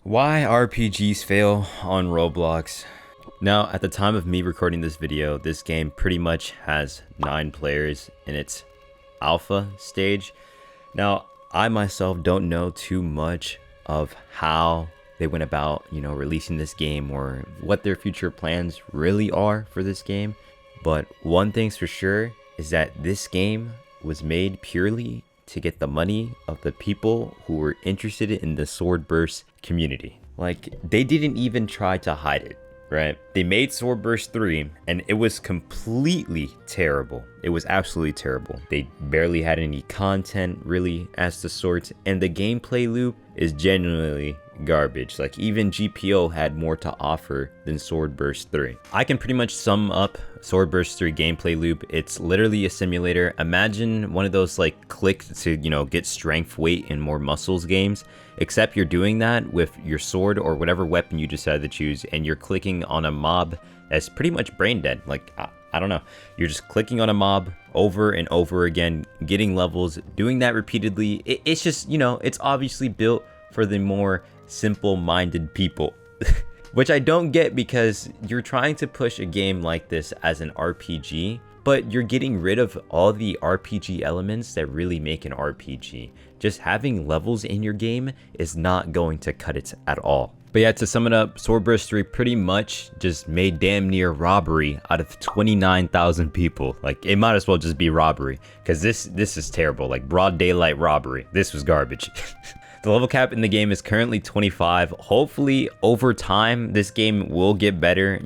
Why RPGs fail on Roblox. Now, at the time of me recording this video, this game pretty much has 9 players in its alpha stage. Now, I myself don't know too much of how they went about, releasing this game or what their future plans really are for this game. But one thing's for sure is that this game was made purely to get the money of the people who were interested in the Swordburst community. Like, they didn't even try to hide it, right? They made Swordburst 3 and it was completely terrible. It was absolutely terrible. They barely had any content really as the sorts, and the gameplay loop is genuinely garbage. Like, even GPO had more to offer than Swordburst 3. I can pretty much sum up Swordburst 3 gameplay loop. It's literally a simulator. Imagine one of those like click to get strength, weight, and more muscles games, except you're doing that with your sword or whatever weapon you decide to choose, and you're clicking on a mob that's pretty much brain dead. Like, I don't know, you're just clicking on a mob over and over again, getting levels, doing that repeatedly. It's just, it's obviously built for the more simple-minded people, which I don't get, because you're trying to push a game like this as an RPG, but you're getting rid of all the RPG elements that really make an RPG. Just having levels in your game is not going to cut it at all. But yeah, to sum it up, Swordburst 3 pretty much just made damn near robbery out of 29,000 people. Like, it might as well just be robbery, because this is terrible. Like, broad daylight robbery. This was garbage. The level cap in the game is currently 25. Hopefully, over time, this game will get better.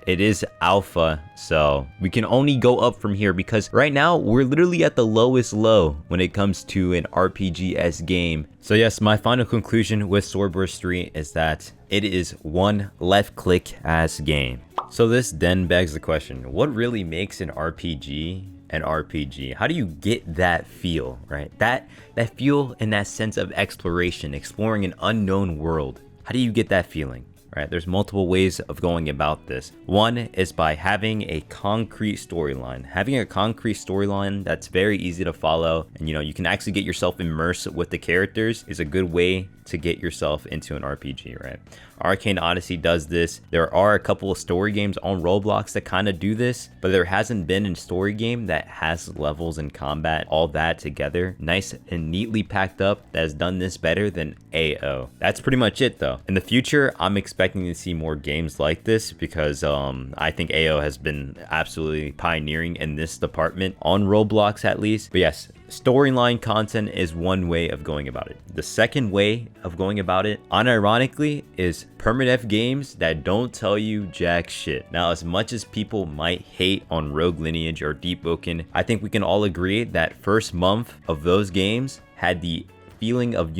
It is alpha, so we can only go up from here, because right now, we're literally at the lowest low when it comes to an RPG-esque game. So yes, my final conclusion with Swordburst 3 is that it is one left-click-ass game. So this then begs the question, what really makes an RPG an RPG? How do you get that feel, right? That feel and that sense of exploration, exploring an unknown world. How do you get that feeling, right? There's multiple ways of going about this. One is by having a concrete storyline. Having a concrete storyline that's very easy to follow, and you can actually get yourself immersed with the characters, is a good way to get yourself into an RPG, right? Arcane Odyssey does this. There are a couple of story games on Roblox that kind of do this, but there hasn't been a story game that has levels and combat, all that together, nice and neatly packed up, that has done this better than AO. That's pretty much it though. In the future, I'm expecting to see more games like this, because I think AO has been absolutely pioneering in this department, on Roblox at least. But yes, storyline content is one way of going about it. The second way of going about it, unironically, is permadeath games that don't tell you jack shit. Now, as much as people might hate on Rogue Lineage or Deepwoken, I think we can all agree that first month of those games had the feeling of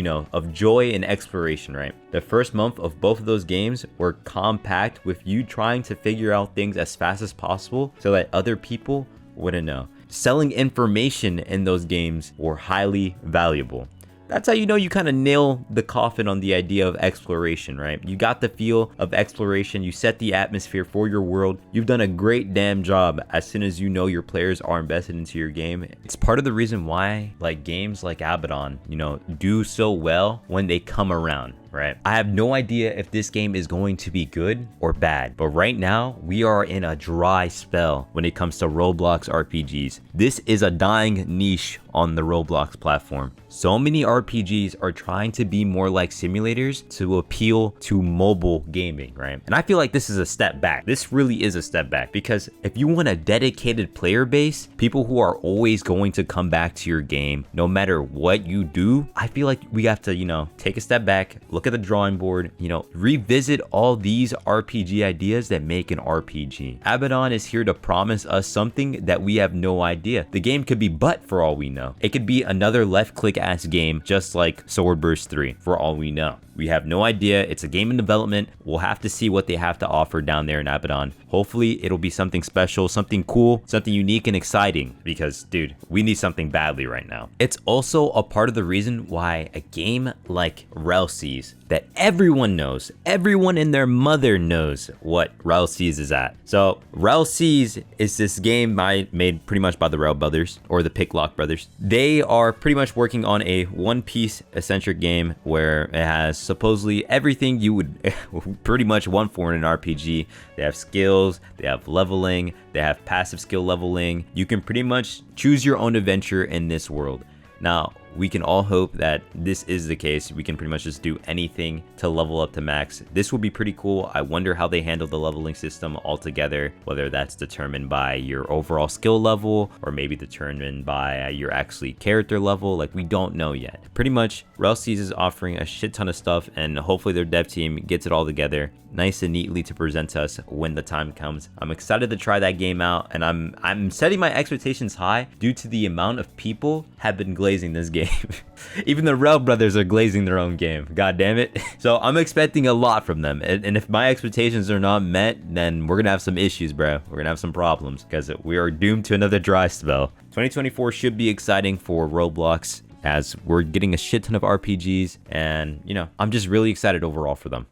joy and exploration, right? The first month of both of those games were compact with you trying to figure out things as fast as possible so that other people wouldn't know. Selling information in those games were highly valuable. That's how you kind of nail the coffin on the idea of exploration, right? You got the feel of exploration, you set the atmosphere for your world. You've done a great damn job as soon as your players are invested into your game. It's part of the reason why games like Abaddon, do so well when they come around, right? I have no idea if this game is going to be good or bad, but right now we are in a dry spell when it comes to Roblox RPGs. This is a dying niche on the Roblox platform. So many RPGs are trying to be more like simulators to appeal to mobile gaming, right? And I feel like this is a step back. This really is a step back, because if you want a dedicated player base, people who are always going to come back to your game no matter what you do, I feel like we have to, take a step back, look at the drawing board, revisit all these RPG ideas that make an RPG. Abaddon is here to promise us something that we have no idea. The game could be butt for all we know. It could be another left click ass game just like Swordburst 3 for all we know. We have no idea. It's a game in development. We'll have to see what they have to offer down there in Abaddon. Hopefully it'll be something special, something cool, something unique and exciting, because dude, we need something badly right now. It's also a part of the reason why a game like Relseas, that everyone knows, everyone and their mother knows what Relseas is at. So Relseas is this game made pretty much by the Rel brothers, or the Picklock brothers. They are pretty much working on a One Piece eccentric game where it has supposedly everything you would pretty much want for in an RPG. They have skills, they have leveling, they have passive skill leveling. You can pretty much choose your own adventure in this world. Now, we can all hope that this is the case. We can pretty much just do anything to level up to max. This will be pretty cool. I wonder how they handle the leveling system altogether, whether that's determined by your overall skill level or maybe determined by your actually character level. Like, we don't know yet. Pretty much, Realseas is offering a shit ton of stuff, and hopefully their dev team gets it all together nice and neatly to present to us when the time comes. I'm excited to try that game out, and I'm setting my expectations high due to the amount of people have been glazing this game. Even the Rel brothers are glazing their own game. God damn it. So I'm expecting a lot from them. And if my expectations are not met, then we're going to have some issues, bro. We're going to have some problems because we are doomed to another dry spell. 2024 should be exciting for Roblox as we're getting a shit ton of RPGs. And, you know, I'm just really excited overall for them.